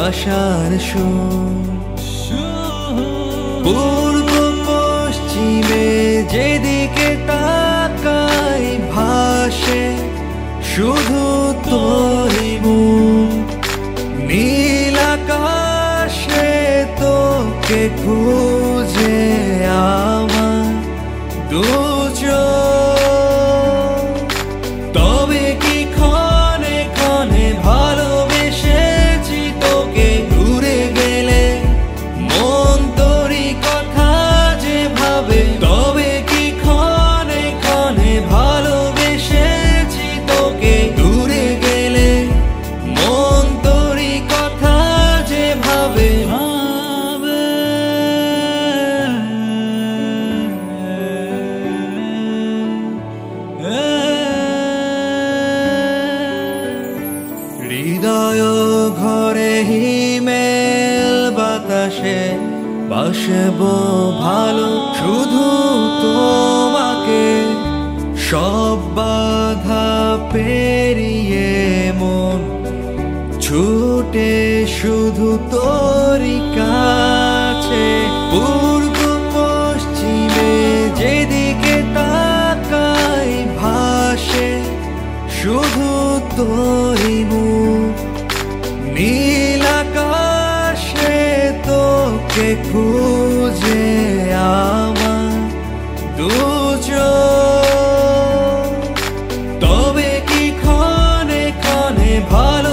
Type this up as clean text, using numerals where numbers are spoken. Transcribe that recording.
আশার সুর। পূর্ব পশ্চিমে যেদিকে তাকাই ভাসে শুধু তোরই মুখ। নীল আকাশে তোকে খুঁজে আমার দু চোখ। তবে কি ক্ষণে ক্ষণে ভালোবেসেছি তোকে, ঘুরে গেলে মন তোরই কথা যে ভাবে। তবে কি ক্ষণে ক্ষণে ভালোবেসেছি তোকে, ঘুরে গেলে মন তোরই কথা যে ভাবে। হৃদয় ঘরে হিমেল বাতাসে বাসবো ভালো শুধু তোমাকে। সব বাধা পেরিয়ে মন ছুটে শুধু তোরই কাছে। পূর্ব পশ্চিমে যেদিকে তাকাই ভাসে শুধু তোরই মুখ। নীল আকাশে তোকে খুঁজে আমার দু চোখ। তবে কি ক্ষণে ক্ষণে ভালো